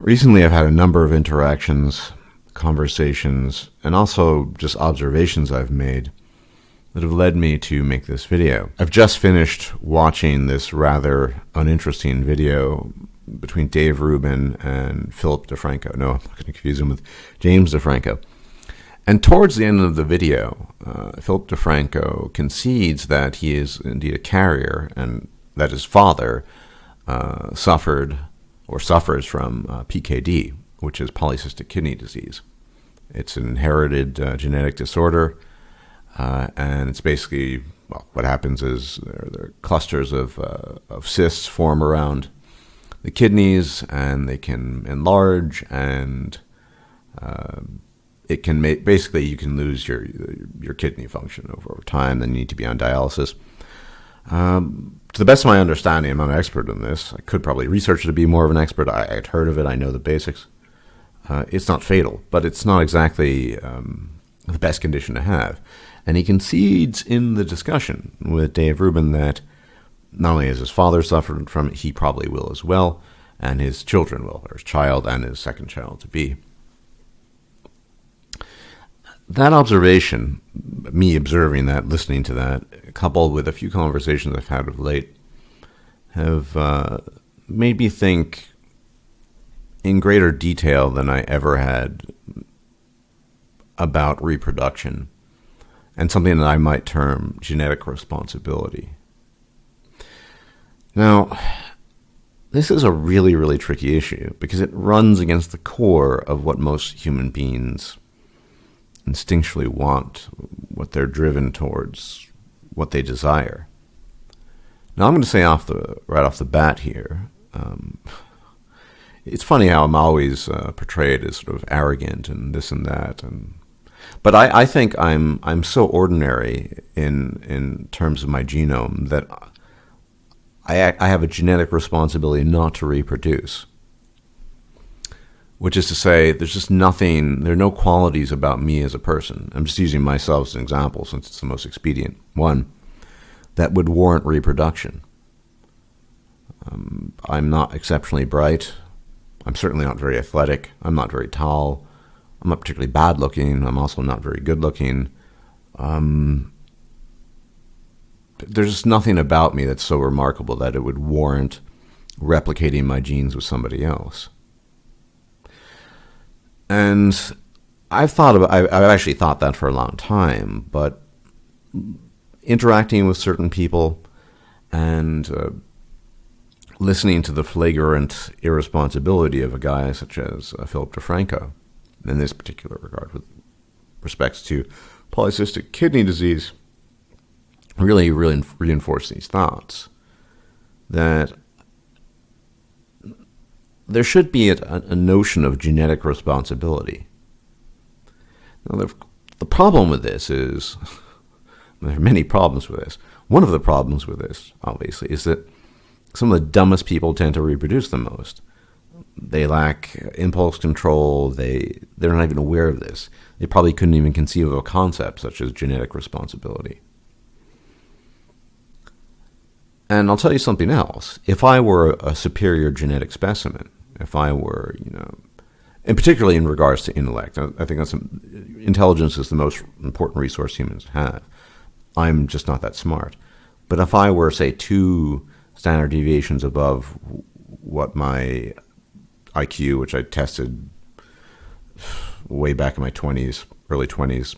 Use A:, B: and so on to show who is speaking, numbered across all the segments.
A: Recently, I've had a number of interactions, conversations, and also just observations I've made that have led me to make this video. I've just finished watching this rather uninteresting video between Dave Rubin and Philip DeFranco. No, I'm not going to confuse him with James DeFranco. And towards the end of the video, Philip DeFranco concedes that he is indeed a carrier and that his father suffered or suffers from PKD, which is polycystic kidney disease. It's an inherited genetic disorder, and it's basically, well, what happens is there are clusters of cysts form around the kidneys, and they can enlarge, and it can make, basically you can lose your kidney function over time, then you need to be on dialysis. To the best of my understanding, I'm not an expert in this. I could probably research to be more of an expert. I'd heard of it. I know the basics. It's not fatal, but it's not exactly the best condition to have. And he concedes in the discussion with Dave Rubin that not only has his father suffered from it, he probably will as well, and his children will, or his child and his second child to be. That observation, me observing that, listening to that, coupled with a few conversations I've had of late, have made me think in greater detail than I ever had about reproduction and something that I might term genetic responsibility. Now, this is a really, really tricky issue because it runs against the core of what most human beings instinctually want, what they're driven towards, what they desire. Now, I'm going to say right off the bat here, it's funny how I'm always portrayed as sort of arrogant and this and that, but I think I'm so ordinary in terms of my genome that I have a genetic responsibility not to reproduce. Which is to say, there's just nothing, there are no qualities about me as a person. I'm just using myself as an example since it's the most expedient one that would warrant reproduction. I'm not exceptionally bright. I'm certainly not very athletic. I'm not very tall. I'm not particularly bad looking. I'm also not very good looking. There's just nothing about me that's so remarkable that it would warrant replicating my genes with somebody else. And I've actually thought that for a long time, but interacting with certain people and listening to the flagrant irresponsibility of a guy such as Philip DeFranco, in this particular regard with respects to polycystic kidney disease, really reinforced these thoughts that there should be a notion of genetic responsibility. Now, the problem with this is, there are many problems with this. One of the problems with this, obviously, is that some of the dumbest people tend to reproduce the most. They lack impulse control. They're not even aware of this. They probably couldn't even conceive of a concept such as genetic responsibility. And I'll tell you something else. If I were a superior genetic specimen, if I were, and particularly in regards to intellect, I think intelligence is the most important resource humans have. I'm just not that smart. But if I were, say, 2 standard deviations above what my IQ, which I tested way back in my 20s, early 20s,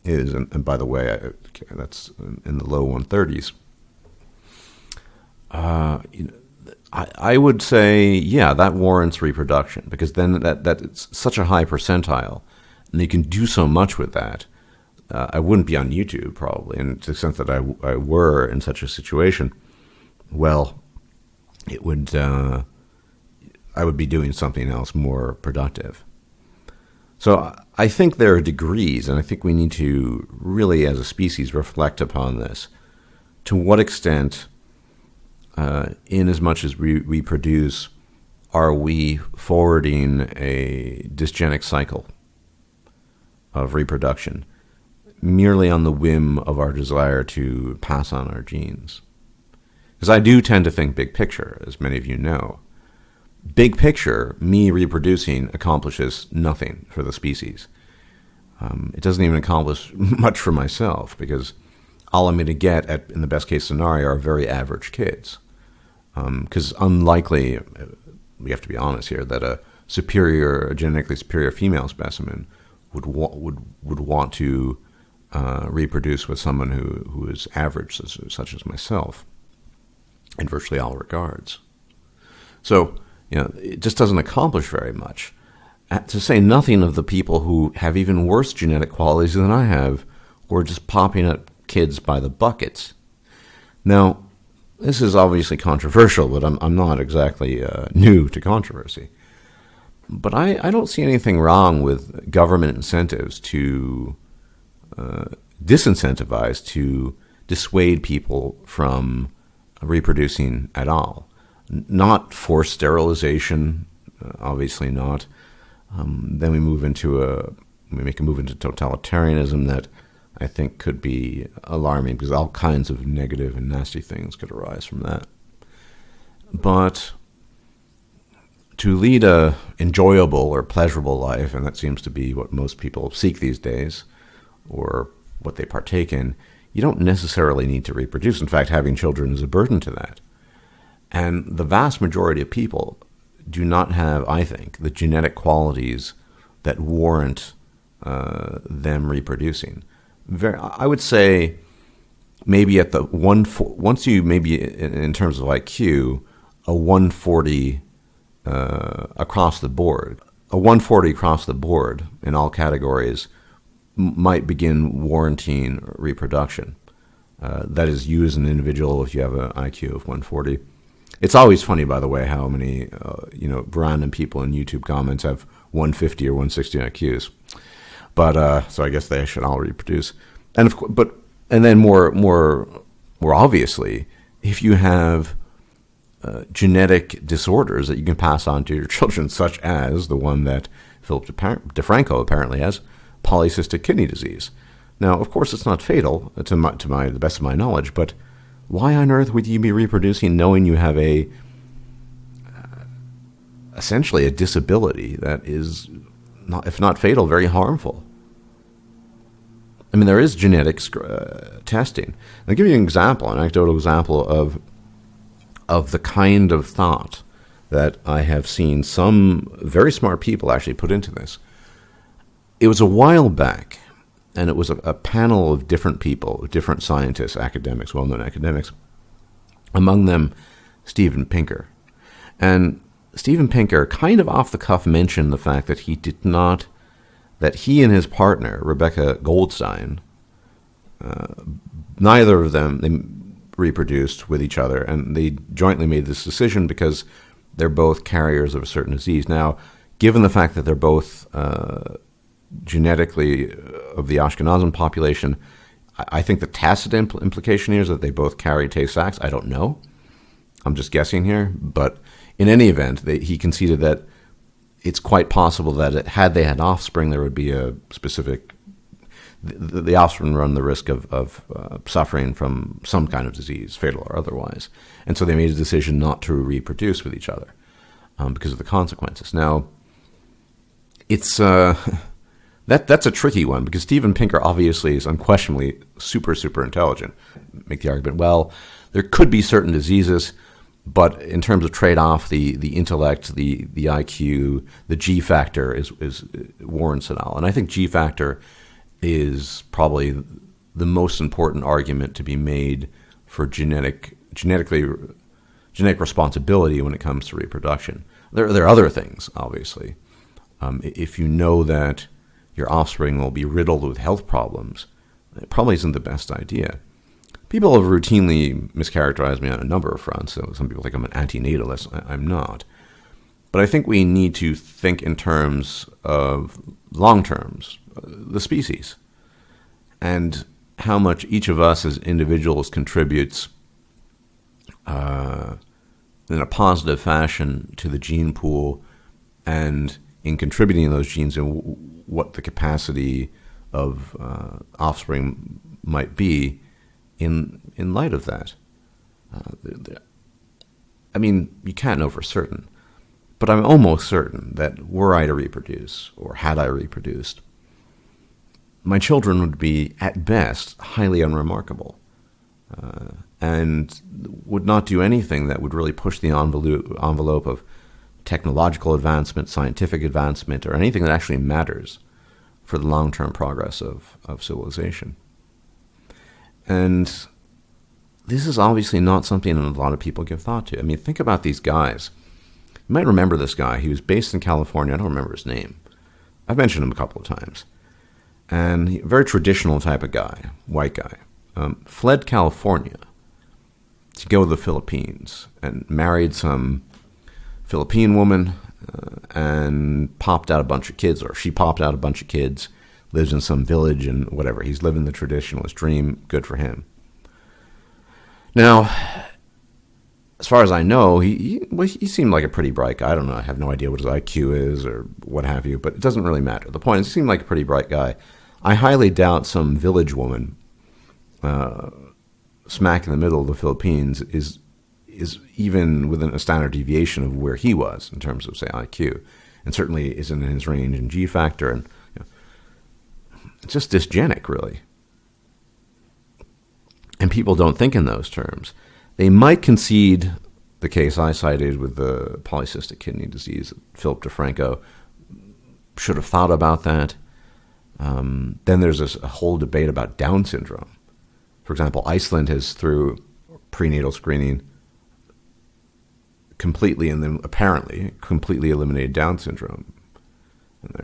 A: is, and by the way, that's in the low 130s, I would say, yeah, that warrants reproduction, because then that's such a high percentile, and you can do so much with that. I wouldn't be on YouTube, probably, and to the extent that I were in such a situation, well, it would I would be doing something else more productive. So I think there are degrees, and I think we need to really, as a species, reflect upon this. To what extent, in as much as we produce, are we forwarding a dysgenic cycle of reproduction merely on the whim of our desire to pass on our genes? Because I do tend to think big picture, as many of you know. big picture, me reproducing accomplishes nothing for the species. It doesn't even accomplish much for myself, because all I'm going to get in the best case scenario are very average kids. Because unlikely, we have to be honest here, that a genetically superior female specimen would want to reproduce with someone who is average, such as myself, in virtually all regards. So, it just doesn't accomplish very much. To say nothing of the people who have even worse genetic qualities than I have, who are just popping up kids by the buckets. Now, this is obviously controversial, but I'm not exactly new to controversy. But I don't see anything wrong with government incentives to disincentivize, to dissuade people from reproducing at all. Not forced sterilization, obviously not. Then we make a move into totalitarianism that I think could be alarming, because all kinds of negative and nasty things could arise from that. But to lead a enjoyable or pleasurable life, and that seems to be what most people seek these days, or what they partake in, you don't necessarily need to reproduce. In fact, having children is a burden to that. And the vast majority of people do not have, I think, the genetic qualities that warrant them reproducing. I would say maybe at the once you maybe in terms of IQ, a 140 across the board. A 140 across the board in all categories might begin warranting reproduction. That is, you as an individual, if you have an IQ of 140. It's always funny, by the way, how many random people in YouTube comments have 150 or 160 IQs. But so I guess they should all reproduce. And then more obviously, if you have genetic disorders that you can pass on to your children, such as the one that Philip DeFranco apparently has, polycystic kidney disease. Now, of course, it's not fatal to the best of my knowledge, but why on earth would you be reproducing knowing you have essentially a disability that is, not, if not fatal, very harmful? I mean, there is genetics testing. I'll give you an anecdotal example of the kind of thought that I have seen some very smart people actually put into this. It was a while back, and it was a panel of different people, different scientists, academics, well-known academics, among them Steven Pinker. And Steven Pinker kind of off the cuff mentioned the fact that that he and his partner, Rebecca Goldstein, neither of them, they reproduced with each other, and they jointly made this decision because they're both carriers of a certain disease. Now, given the fact that they're both genetically of the Ashkenazim population, I think the tacit implication here is that they both carry Tay-Sachs. I don't know. I'm just guessing here. But in any event, he conceded that it's quite possible that had they had offspring, there would be a specific... The offspring run the risk of suffering from some kind of disease, fatal or otherwise. And so they made a decision not to reproduce with each other because of the consequences. Now, it's... That's a tricky one, because Steven Pinker obviously is unquestionably super, super intelligent. Make the argument, well, there could be certain diseases, but in terms of trade-off, the intellect, the IQ, the G factor is warrants it all. And I think G factor is probably the most important argument to be made for genetic responsibility when it comes to reproduction. There are other things, obviously. If you know that your offspring will be riddled with health problems, it probably isn't the best idea. People have routinely mischaracterized me on a number of fronts. So some people think I'm an antinatalist. I'm not. But I think we need to think in terms of long terms, the species, and how much each of us as individuals contributes in a positive fashion to the gene pool, and in contributing those genes and what the capacity of offspring might be in light of that. I mean, you can't know for certain, But I'm almost certain that were I to reproduce, or had I reproduced, my children would be, at best, highly unremarkable, and would not do anything that would really push the envelope of technological advancement, scientific advancement, or anything that actually matters for the long-term progress of civilization. And this is obviously not something that a lot of people give thought to. I mean, think about these guys. You might remember this guy. He was based in California. I don't remember his name. I've mentioned him a couple of times. And he, very traditional type of guy, white guy, fled California to go to the Philippines and married some Philippine woman and popped out a bunch of kids, or she popped out a bunch of kids, lives in some village and whatever. He's living the traditionalist dream. Good for him. Now, as far as I know, he seemed like a pretty bright guy. I don't know. I have no idea what his IQ is or what have you, but it doesn't really matter. The point is, he seemed like a pretty bright guy. I highly doubt some village woman smack in the middle of the Philippines is even within a standard deviation of where he was in terms of, say, IQ, and certainly isn't in his range in G factor. And it's just dysgenic, really. And people don't think in those terms. They might concede the case I cited with the polycystic kidney disease. Philip DeFranco should have thought about that. Then there's a whole debate about Down syndrome. For example, Iceland has, through prenatal screening, completely and then apparently completely eliminated Down syndrome. And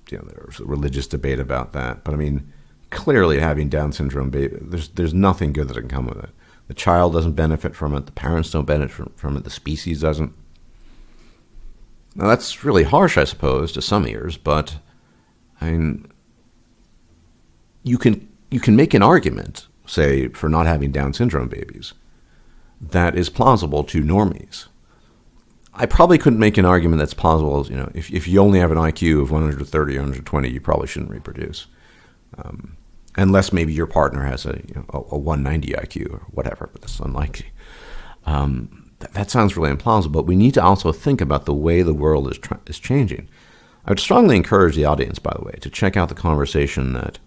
A: there's a religious debate about that. But I mean, clearly having Down syndrome, there's nothing good that can come with it. The child doesn't benefit from it. The parents don't benefit from it. The species doesn't. Now that's really harsh, I suppose, to some ears. But I mean, you can make an argument, say, for not having Down syndrome babies, that is plausible to normies. I probably couldn't make an argument that's plausible. If you only have an IQ of 130 or 120, you probably shouldn't reproduce, unless maybe your partner has a 190 IQ or whatever. But that's unlikely. That sounds really implausible. But we need to also think about the way the world is changing. I would strongly encourage the audience, by the way, to check out the conversation that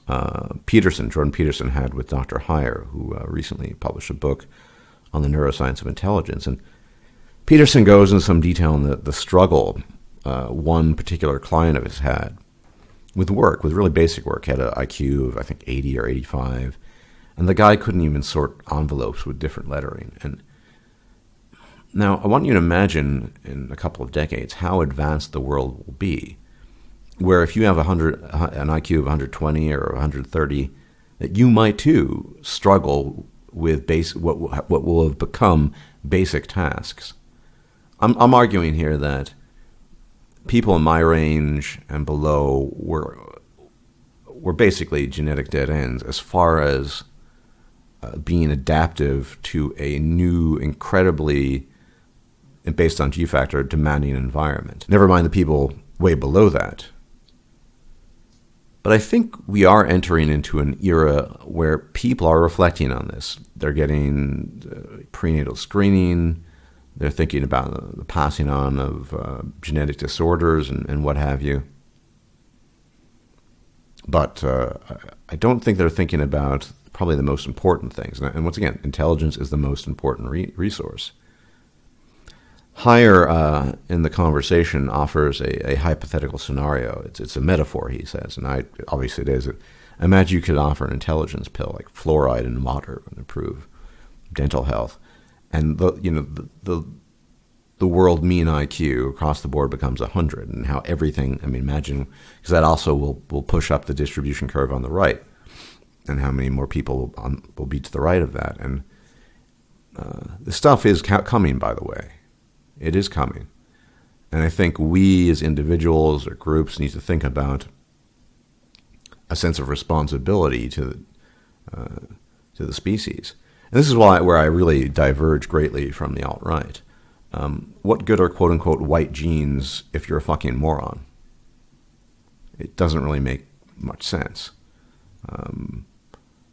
A: Jordan Peterson had with Dr. Heyer, who recently published a book on the neuroscience of intelligence. And Peterson goes into some detail on the struggle one particular client of his had with really basic work. He had an IQ of, I think, 80 or 85, and the guy couldn't even sort envelopes with different lettering. And now I want you to imagine in a couple of decades how advanced the world will be, where if you have an IQ of 120 or 130, that you might too struggle with what will have become basic tasks. I'm arguing here that people in my range and below were basically genetic dead ends as far as being adaptive to a new, incredibly, based on G factor, demanding environment. Never mind the people way below that. But I think we are entering into an era where people are reflecting on this. They're getting prenatal screening. They're thinking about the passing on of genetic disorders and what have you. But I don't think they're thinking about probably the most important things. And once again, intelligence is the most important resource. Heyer, in the conversation, offers a hypothetical scenario. It's a metaphor, he says, and obviously it is. Imagine you could offer an intelligence pill like fluoride in water and improve dental health, and the world mean IQ across the board becomes 100, and how everything. I mean, imagine, because that also will push up the distribution curve on the right, and how many more people will be to the right of that. And the stuff is coming, by the way. It is coming. And I think we as individuals or groups need to think about a sense of responsibility to the species. And this is where I really diverge greatly from the alt-right. What good are quote-unquote white genes if you're a fucking moron? It doesn't really make much sense.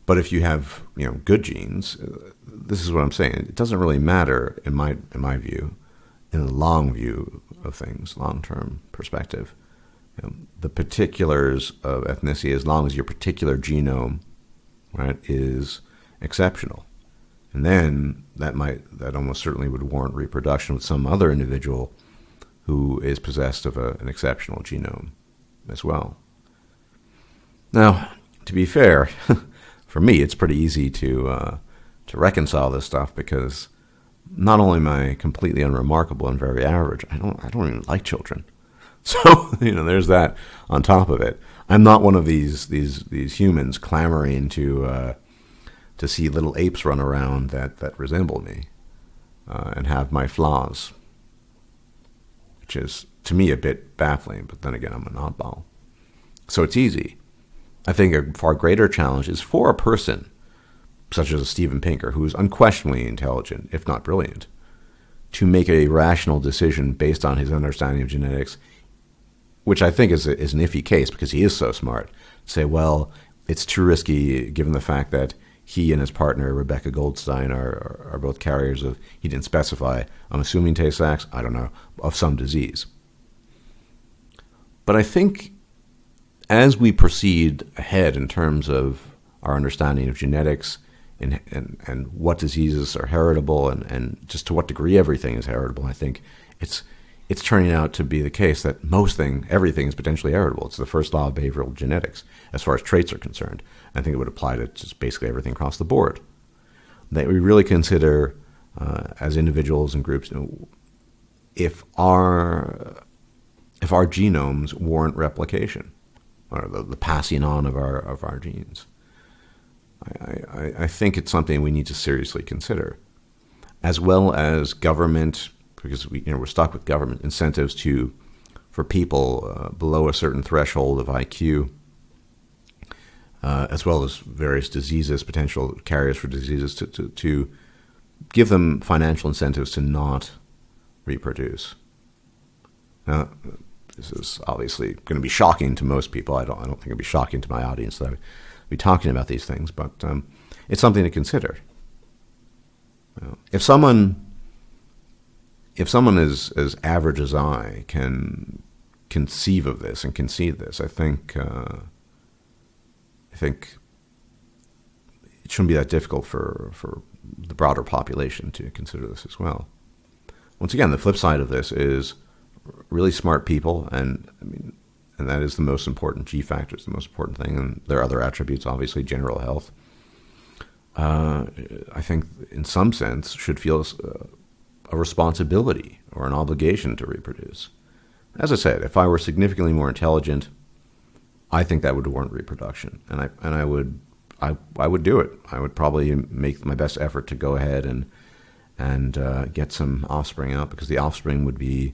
A: But if you have good genes, this is what I'm saying. It doesn't really matter, in my view, in the long view of things, long-term perspective. The particulars of ethnicity, as long as your particular genome, right, is exceptional. And then that almost certainly would warrant reproduction with some other individual who is possessed of an exceptional genome as well. Now, to be fair, for me, it's pretty easy to reconcile this stuff, because not only am I completely unremarkable and very average, I don't even like children. So, there's that on top of it. I'm not one of these humans clamoring to see little apes run around that resemble me and have my flaws, which is, to me, a bit baffling. But then again, I'm an oddball. So it's easy. I think a far greater challenge is for a person such as Steven Pinker, who is unquestionably intelligent, if not brilliant, to make a rational decision based on his understanding of genetics, which I think is an iffy case because he is so smart. Say, well, it's too risky given the fact that he and his partner, Rebecca Goldstein, are both carriers of, he didn't specify, I'm assuming Tay-Sachs, I don't know, of some disease. But I think as we proceed ahead in terms of our understanding of genetics and what diseases are heritable and just to what degree everything is heritable, I think it's turning out to be the case that everything is potentially heritable. It's the first law of behavioral genetics as far as traits are concerned. I think it would apply to just basically everything across the board. That we really consider as individuals and groups, if our genomes warrant replication, or the passing on of our genes. I think it's something we need to seriously consider, as well as government, because we're stuck with government incentives for people below a certain threshold of IQ, as well as various diseases, potential carriers for diseases, to give them financial incentives to not reproduce. Now, this is obviously going to be shocking to most people. I don't think it'll be shocking to my audience that I'll be talking about these things, but it's something to consider. If someone is as average as I can conceive of this and concede this, I think it shouldn't be that difficult for the broader population to consider this as well. Once again, the flip side of this is really smart people, and that is the most important. G factor is the most important thing, and there are other attributes, obviously, general health. I think, in some sense, should feel a responsibility or an obligation to reproduce. As I said, if I were significantly more intelligent, I think that would warrant reproduction, and I would do it. I would probably make my best effort to go ahead and get some offspring out, because the offspring would be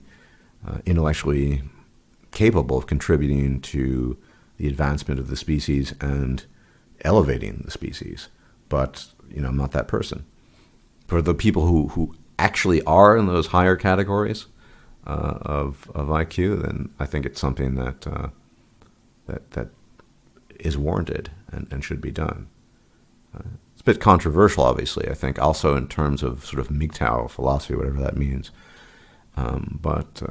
A: intellectually capable of contributing to the advancement of the species and elevating the species. But, I'm not that person. For the people who actually are in those higher categories of IQ, then I think it's something that is warranted and should be done. It's a bit controversial, obviously, I think, also in terms of sort of MGTOW philosophy, whatever that means. But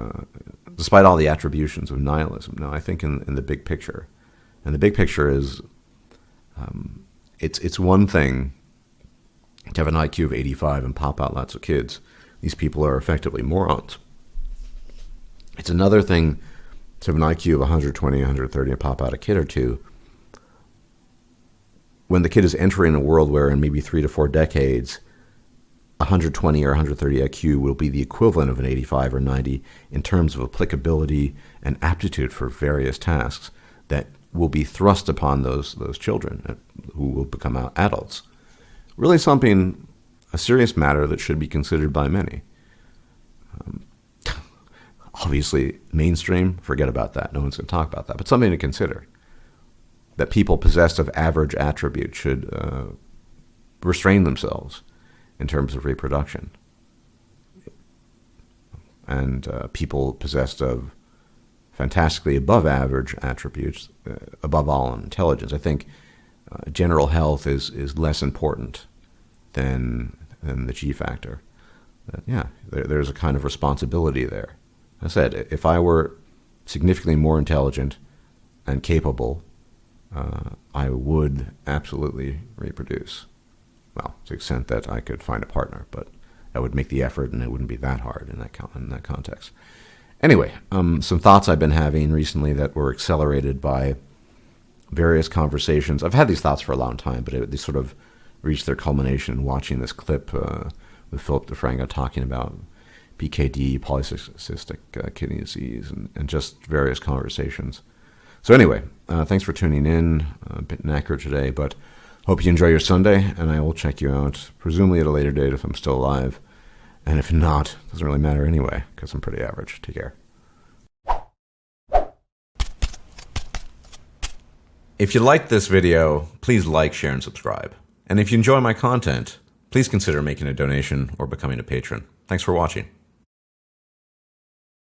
A: despite all the attributions of nihilism, no, I think in the big picture, and the big picture is it's one thing to have an IQ of 85 and pop out lots of kids. These people are effectively morons. It's another thing to have an IQ of 120, 130 and pop out a kid or two when the kid is entering a world where in maybe 3 to 4 decades 120 or 130 IQ will be the equivalent of an 85 or 90 in terms of applicability and aptitude for various tasks that will be thrust upon those children who will become adults. Really a serious matter that should be considered by many. Obviously, mainstream, forget about that. No one's going to talk about that. But something to consider. That people possessed of average attributes should restrain themselves in terms of reproduction. And people possessed of fantastically above average attributes, above all in intelligence. I think general health is less important than the G factor. Yeah, there's a kind of responsibility there. I said, if I were significantly more intelligent and capable, I would absolutely reproduce. Well, to the extent that I could find a partner, but that would make the effort, and it wouldn't be that hard in that context. Anyway, some thoughts I've been having recently that were accelerated by various conversations. I've had these thoughts for a long time, but they sort of reached their culmination watching this clip with Philip DeFranco talking about PKD, polycystic kidney disease, and just various conversations. So anyway, thanks for tuning in. A bit inaccurate today, but hope you enjoy your Sunday, and I will check you out, presumably at a later date if I'm still alive. And if not, it doesn't really matter anyway, because I'm pretty average. Take care. If you liked this video, please like, share, and subscribe. And if you enjoy my content, please consider making a donation or becoming a patron. Thanks for watching.